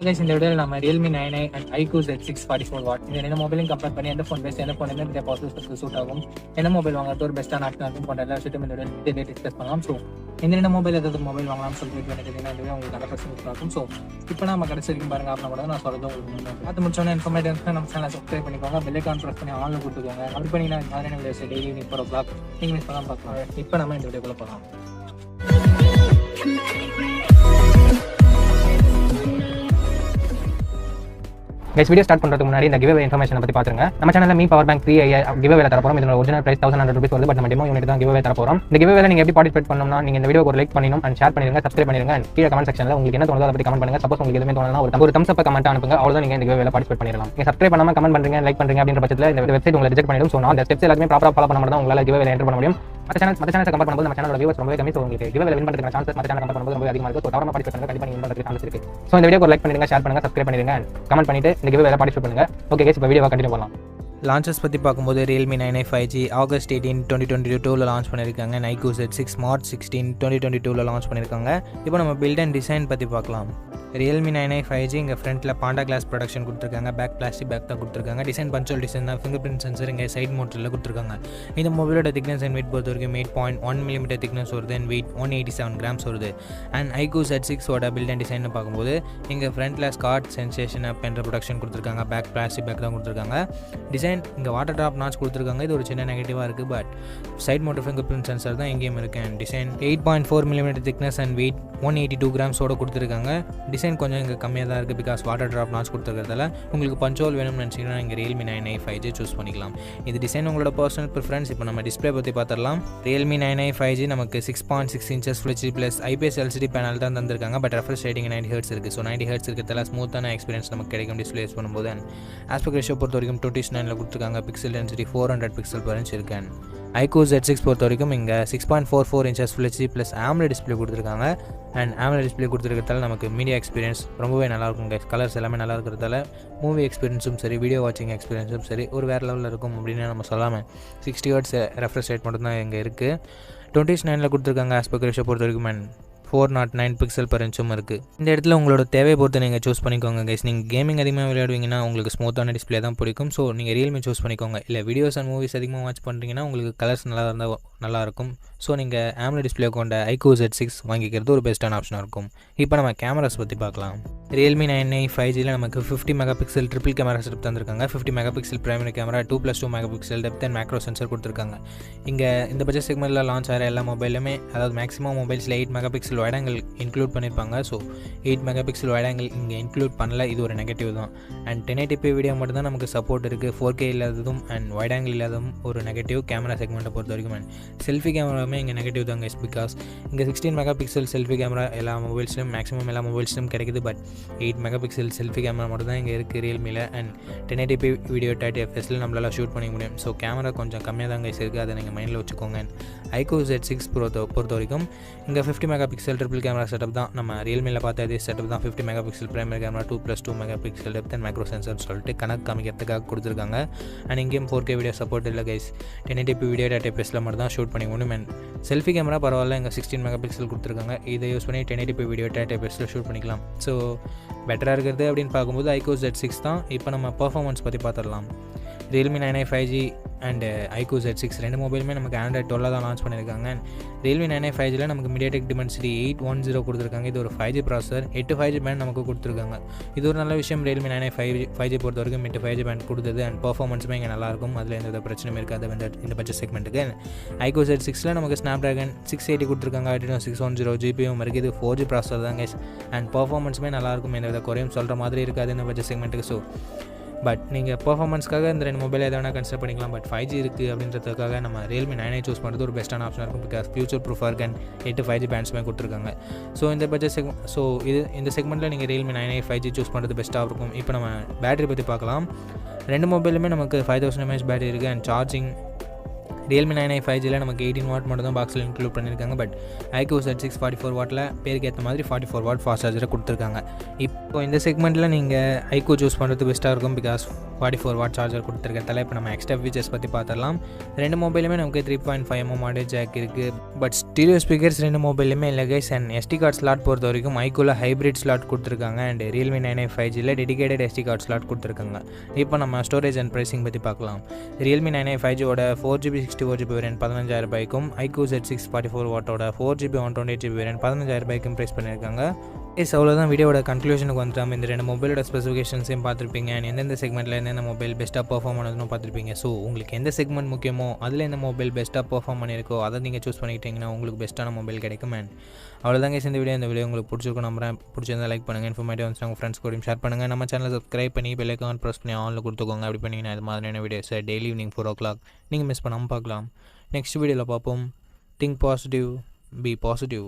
Guys இந்த வீடியோவில் நம்ம realme 9i and iQOO Z6 44 what இந்த ரெண்டு மொபைலையும் கம்பேர் பண்ணி எந்த ஃபோன் பெஸ்ட், எந்த ஃபோன் எந்த ப்ராசஸருக்கு சூட் ஆகும், எந்த மொபைல் வாங்குறது ஒரு பெஸ்ட்டான ஆப்ஷன் இருக்கும் போன்ற எல்லா விஷயத்தையும் இந்த வீடியோ டிஸ்கஸ் பண்ணலாம். ஸோ இந்த ரெண்டு மொபைல் ஏதாவது மொபைல் வாங்கலாம்னு சொல்லிட்டு எனக்கு இந்த வீடியோ உங்களுக்கு நல்ல பர்சன்ட் ஆகும். ஸோ இப்போ நம்ம கடைசி வரைக்கும் பாருங்க அப்படின்னா கூட நான் சொல்றது உங்களுக்கு பார்த்து முடிச்சோன்னே இன்ஃபர்மேட்டிவ் நம்ம சேனலை சப்ஸ்கிரைப் பண்ணிக்கோங்க, பெல் ஐக்கான் ப்ரெஸ் பண்ணி ஆன்ல கொடுத்துக்கோங்க. அப்படி பண்ணிங்கன்னா இந்த மாதிரியான வீடியோஸ் டெய்லி 4 o'clock நீங்கள் மிஸ் பண்ணலாம் பார்க்கலாம். இப்போ நம்ம இந்த வீடியோக்குள்ள போகலாம். கைஸ் வீடியோ ஸ்டார்ட் பண்ணுறதுக்கு முன்னாடி இந்த கிவ்அவே இன்ஃபர்மேஷன் பற்றி பார்த்துங்க. நம்ம சேனலில் மீ பவர் பேங்க் 3 கிவ்அவே தர போகிறோம். இதோட ஒரிஜினல் பிரைஸ் 1100 ரூபீஸ் வருது. பட் நம்ம டெமோ யூனிட் தான் கிவ்அவே தர போகிறோம். இந்த கிவ்அவே நீங்கள் எப்படி பார்ட்டிசிபேட் பண்ணணும்னா நீங்கள் இந்த வீடியோ ஒரு லைக் பண்ணணும் அண்ட் ஷேர் பண்ணிடுங்க, சப்ஸ்கிரைப் பண்ணிடுங்க. கீழே கமெண்ட் செக்ஷனில் உங்களுக்கு என்ன தோணுதோ அதை பற்றி கமெண்ட் பண்ணுங்க. சப்போஸ் உங்களுக்கு எதுவுமே தோணுனா ஒரு தம்ஸ் அப் கமெண்ட் அனுப்புங்க. அவ்வளோதான் நீங்கள் இந்த கிவ்அவேல பார்ட்டிசிபேட் பண்ணிடலாம். நீங்கள் சப்ஸ்கிரைப் பண்ணாமல் கமெண்ட் பண்ணுறீங்க, லைக் பண்ணுறீங்க அப்படின்ற பட்சத்தில் இந்த வெப்சைட் உங்களை ரிஜெக்ட் பண்ணிடும். ஸோ நான் அந்த ஸ்டெப்ஸ் எல்லாமே ப்ராப்பராக ஃபாலோ பண்ண தான் உங்களால் கிவ்அவேல என்டர் பண்ண முடியும். மற்ற சேனல்ஸ் கம்பேர் பண்ணும்போது நம்ம சேனலோட வியூவர்ஸ் ரொம்பவே கம்மி. ஸோ உங்களுக்கு கிவ்அவேல வின் பண்ணுறதுக்கு சான்ஸ் மற்ற சேனல் கம்பேர் பண்ணும்போது ரொம்ப அதிகமாக இருக்குது. ஸோ தவறாம பார்ட்டிசிபேட் பண்ணுங்க, கண்டிப்பாக வின் பண்ணுறதுக்கு சான்ஸ் இருக்குது. ஸோ இந்த வீடியோ ஒரு லைக் பண்ணிடுங்க, ஷேர் பண்ணுங்க, சப்ஸ்கிரைப் பண்ணிடுங்க, கமெண்ட் பண்ணிட்டு இந்த கிவ்அவேல பார்ட்டிசிபேட் பண்ணுங்க. ஓகே கைஸ், இப்போ வீடியோவை கண்டினியூ பண்ணலாம். லான்ச்சஸ் பற்றி பார்க்கும்போது realme 9i 5G August 18, 2022 launch பண்ணியிருக்காங்க. iQOO Z6 மார்ச் 16, 2022 லான்ச் பண்ணியிருக்காங்க. இப்போ நம்ம பில்ட் அண்ட் டிசைன் பற்றி பார்க்கலாம். realme 9i 5G இங்கே ஃப்ரண்ட்டில் பாண்டா கிளாஸ் ப்ரொடக்ஷன் கொடுத்துருக்காங்க, பேக் பிளாஸ்டிக் பேக் தான் கொடுத்துருக்காங்க. டிசைன் பஞ்சுவல் டிசைன் தான், ஃபிங்கர் பிரிண்ட் சென்சர் இங்கே சைட் மோட்டரில் கொடுத்துருக்காங்க. இந்த மொபைலோட திக்னஸ் அண்ட் வெயிட் பொறுத்த வரைக்கும் 8.1 mm திக்னஸ் வருது அண்ட் வெயிட் 187 grams வருது. அண்ட் iQOO Z6ஓட பில்ட் அண்ட் டிசைன் பார்க்கும்போது இங்கே ஃப்ரண்ட்டில் ஸ்காட் சென்சேஷன் அப் என்ற ப்ரொடக்ஷன் கொடுத்துருக்காங்க, பேக் பிளாஸ்டிக் பேக் தான் கொடுத்துருக்காங்க. டிசைன் இங்கே வாட்டர் ட்ராப் நாச் கொடுத்துருக்காங்க. இது ஒரு சின்ன நெகட்டிவாக இருக்குது. But side motor finger print sensor தான் எங்கேயும் இருக்குது. And design 8.4 mm thickness and weight 182 grams கொடுத்துருக்காங்க. டிசைன் கொஞ்சம் இங்கே கம்மியாக தான் இருக்குது பிகாஸ் வாட்டர் ட்ராப் நாச் கொடுத்துருக்கிறதால. உங்களுக்கு பஞ்சுவல் வேணும்னு நினச்சிங்கன்னா இங்கே realme 9i 5G சூஸ் பண்ணிக்கலாம். இது டிசைன் உங்களோட பர்சனல் ப்ரிஃபரன்ஸ். இப்போ நம்ம டிஸ்பிளே பற்றி பார்த்துடலாம். realme 9i 5G நமக்கு 6.6 inches Full HD plus IPS LCD panel தான் தந்திருக்காங்க. பட் ரெஃப்ரெஷ் ரேட்டிங் 90 Hz இருக்குது. ஸோ 90 Hz இருக்கிறதால ஸ்மூத்தான எக்ஸ்பீரியன்ஸ் நமக்கு கிடைக்கும் டிஸ்பிளே யூஸ் பண்ணும்போது. அண்ட் ஆஸ்பெக்ட் ரேஷியோ பொறுத்த வரைக்கும் 2:9 கொடுத்துருக்காங்க. Pixel density 400 pixel per inch இருக்கு. iQOO Z6 பொறுத்த வரைக்கும் இங்கே 6.44 inches Full HD plus AMOLED display கொடுத்துருக்காங்க. அண்ட் AMOLED டிஸ்பிளே கொடுத்துருக்கிறதால நமக்கு மீடியா எக்ஸ்பீரியன்ஸ் ரொம்பவே நல்லாயிருக்கும். கலர்ஸ் எல்லாமே நல்லா இருக்கிறதால மூவி எக்ஸ்பீரியன்ஸும் சரி, வீடியோ வாட்சிங் எக்ஸ்பீரியன்ஸும் சரி ஒரு வேறு லெவலில் இருக்கும் அப்படின்னு நம்ம சொல்லாமல். 60 Hz ரெஃப்ரெஷ் ரேட் மட்டும் தான் இங்கே இருக்குது. 20:9 கொடுத்துருக்காங்க. ஆஸ்பெக்ட் ரேஷியோ பொறுத்த வரைக்கும் அண்ட் 409 pixel per inchும் இருக்குது. இந்த இடத்துல உங்களோட தேவையை பொறுத்து நீங்கள் சூஸ் பண்ணிக்கோங்க கைஸ். நீங்கள் கேமிங் அதிகமாக விளையாடுவீங்கன்னா உங்களுக்கு ஸ்மூத்தான டிஸ்பிளே தான் பிடிக்கும். ஸோ நீங்கள் realme சூஸ் பண்ணிக்கோங்க. இல்லை வீடியோஸ் அண்ட் மூவிஸ் அதிகமாக வாட்ச் பண்ணுறீங்கன்னா உங்களுக்கு கலர்ஸ் நல்லா இருந்தால் நல்லாயிருக்கும். ஸோ நீங்கள் AMOLED டிஸ்பிளே கொண்ட iQOO Z6 வாங்கிக்கிறது ஒரு பெஸ்ட்டான ஆப்ஷனாக இருக்கும். இப்போ நம்ம கேமராஸ் பற்றி பார்க்கலாம். realme 9i 5Gயில் நமக்கு 50 MP ட்ரிபிள் கேமரா செட்டப் தந்திருக்காங்க. 50 MP primary camera, 2+2 MP depth and macro sensor கொடுத்துருக்காங்க. இங்கே இந்த பட்ஜெட் செக்மெண்ட்டில் லான்ச் ஆகிற எல்லா மொபைலுமே, அதாவது மேக்ஸிமம் மொபைல்ஸில் 8 MP வைட் ஆங்கிள் இன்க்ளூட் பண்ணியிருப்பாங்க. ஸோ 8 MP வைட் ஆங்கிள் இங்கே இன்க்ளூட் பண்ணல. இது ஒரு நெகட்டிவ் தான். அண்ட் 1080p வீடியோ மட்டும் தான் நமக்கு சப்போர்ட் இருக்குது. 4K இல்லாததும் அண்ட் வைட் ஆங்கிள் இல்லாததும் ஒரு நெகட்டிவ் கேமரா செக்மெண்ட்டை பொறுத்த வரைக்கும். அண்ட் செல்ஃபி கேமராவுமே இங்கே நெகட்டிவ் தான் கைஸ். பிகாஸ் இங்கே 16 MP செல்ஃபி கேமரா எல்லா மொபைல்ஸ்லையும் மேக்ஸிமம் எல்லா மொபைல்ஸ்லையும் கிடைக்குது. பட் 8 MP செல்ஃபி கேமரா மட்டும் தான் இங்கே இருக்குது realmeல. அண்ட் 1080p வீடியோ 30 fps நம்மளால் ஷூட் பண்ணிக்க முடியும். ஸோ கேமரா கொஞ்சம் கம்மியாக தான் கைஸ் இருக்குது. அதை நீங்கள் மைண்டில் வச்சுக்கோங்க. அண்ட் iQOO Z6 பொறுத்த வரைக்கும் இங்கே 50 MP ட்ரிபிள் கேமரா செட்டப் தான். நம்ம realmeல பார்த்த அதே செட்டப் தான். 50 MP primary camera, 2+2 MP depth and macro sensor சொல்லிட்டு கணக்கு காமிக்கிறதுக்காக கொடுத்துருக்காங்க. அண்ட் இங்கேயும் 4K வீடியோ சப்போர்ட் இல்லை கைஸ். 1080p வீடியோ 30 fps மட்டும் தான் ஷூட் பண்ணிக்க முடியும். அண்ட் செல்ஃபி கேமரா பரவாயில்ல, இங்கே 16 MP கொடுத்துருக்காங்க. இதை யூஸ் பண்ணி 1080p வீடியோ 30 fps ஷூட் பண்ணிக்கலாம். ஸோ பெட்டராக இருக்கிறது அப்படின்னு பார்க்கும்போது iQOO Z6 தான். இப்போ நம்ம பர்ஃபார்மன்ஸ் பற்றி பார்த்துடலாம். realme 9i 5G and iQOO Z6 ரெண்டு மொபைலுமே நமக்கு Android 12 தான் லான்ச் பண்ணியிருக்காங்க. அண்ட் realme 9i 5Gயில் நமக்கு MediaTek Dimensity 810 கொடுத்துருக்காங்க. இது ஒரு 5G ப்ராசஸர். 8 5G பேண்ட் நமக்கு கொடுத்துருக்காங்க. இது ஒரு நல்ல விஷயம். realme 9i 5G பொறுத்த வரைக்கும் 8 5G பேண்ட் கொடுத்தது. அண்ட் பர்ஃபார்மன்ஸுமே இங்கே நல்லாயிருக்கும். அதில் எந்த பிரச்சனையும் இருக்காது இந்த பட்ஜெட் செக்மெண்ட்டுக்கு. iQOO Z6ல் நமக்கு Snapdragon 680 கொடுத்துருக்காங்க. Adreno 610 GPUம் இருக்குது. இது 4G ப்ராசஸர் தான் கைஸ். அண்ட் பர்ஃபார்மன்ஸுமே நல்லாயிருக்கும். எந்த குறையும் சொல்கிற மாதிரி இருக்காது இந்த பட்ஜெட் செக்மெண்ட்டுக்கு. ஸோ பட் நீங்கள் பர்ஃபார்மன்ஸ்க்காக இந்த ரெண்டு மொபைல் எதை வேணால் கன்சிடர் பண்ணிக்கலாம். பட் 5G இருக்குது அப்படின்றதுக்காக நம்ம realme 9i சூஸ் பண்ணுறது ஒரு பெஸ்ட்டான ஆப்ஷனாக இருக்கும். பிகாஸ் ஃபியூச்சர் ப்ரூஃபாக இருக்கு. அண்ட் 8 5G பேண்ட்ஸுமே கொடுத்துருக்காங்க. ஸோ இந்த பட்ஜெட் இந்த செக்மெண்ட்டில் நீங்கள் realme 9i 5G சூஸ் பண்ணுறது பெஸ்ட்டாக இருக்கும். இப்போ நம்ம பேட்டரி பற்றி பார்க்கலாம். ரெண்டு மொபைலுமே நமக்கு 5000 mAh பேட்டரி இருக்குது. அண்ட் சார்ஜிங் realme 9i 5Gயில் நமக்கு 18 watt மட்டும் தான் பாக்ஸில் இன்க்ளூட் பண்ணியிருக்காங்க. பட் iQOO Z6 44 வாட்டில் பேருக்கு ஏற்ற மாதிரி 44 watt ஃபாஸ்ட் சார்ஜரை கொடுத்துருக்காங்க. இப்போ இந்த செக்மெண்ட்டில் நீங்கள் iQOO சூஸ் பண்ணுறது பெஸ்ட்டாக இருக்கும். பிகாஸ் 44 வாட் சார்ஜர் கொடுத்துருக்கிறதால இப்போ நம்ம எக்ஸ்ட்ரா ஃபீச்சர்ஸ் பற்றி பார்த்துடலாம். ரெண்டு மொபைலுமே நமக்கு 3.5 mm ஆடியோ ஜாக் இருக்குது. பட் ஸ்டீரியோ ஸ்பீக்கர்ஸ் ரெண்டு மொபைலுமே இல்லை guys. And SD card slot பொறுத்த வரைக்கும் iQOOல ஹைப்ரிட் ஸ்லாட் கொடுத்துருக்காங்க. அண்ட் Realme 9i 5Gல டெடிகேட்டட் SD கார்டு ஸ்லாட் கொடுத்துருக்காங்க. இப்போ நம்ம ஸ்டோரேஜ் அண்ட் ப்ரைஸிங் பற்றி பார்க்கலாம். Realme 9i 5Gயோட 4GB 64GB variant 15,000 ரூபாய்க்கும் iQOO Z6 44 வாட்டோட 4GB 128GB variant 15,000 ரூபாய்க்கும் ப்ரைஸ் பண்ணியிருக்காங்க. அவ்வளோதான் வீடியோட கன்க்ளூஷனுக்கு வந்துட்டோம். இந்த ரெண்டு மொபைலோட ஸ்பெசிஃபிகேஷன்ஸையும் பார்த்துருப்பீங்க. எந்தெந்த செக்மெண்ட்டில் எந்தெந்த மொபைல் பெஸ்ட்டாக பர்ஃபார்ம் பண்ணதுன்னு பார்த்துருப்பீங்க. ஸோ உங்களுக்கு எந்த செக்மெண்ட் முக்கியமோ அதில் எந்த மொபைல் பெஸ்ட்டாக பர்ஃபார்ம் பண்ணியிருக்கோ அதை நீங்கள் சூஸ் பண்ணிக்கிட்டீங்கன்னா உங்களுக்கு பெஸ்ட்டான மொபைல் கிடைக்கும். அண்ட் அவ்வளோதாங்க இந்த வீடியோ உங்களுக்கு பிடிச்சிருக்கும் நம்புறேன். பிடிச்சிருந்தா லைக் பண்ணுங்கள். இன்ஃபர்மேட்டிவ் வந்து உங்கள் ஃப்ரெண்ட்ஸ் கூடயும் ஷேர் பண்ணுங்கள். நம்ம சேனலை சப்ஸ்கிரைப் பண்ணி பெல் ஐகான் ப்ரெஸ் பண்ணி ஆனில் கொடுத்துக்கோங்க. அப்படி பண்ணிங்கன்னா இது மாதிரியான வீடியோஸை டெய்லி ஈவினிங் 4 o'clock நீங்கள் மிஸ் பண்ணாமல் பார்க்கலாம். நெக்ஸ்ட் வீடியோவில் பார்ப்போம். Think positive, be positive.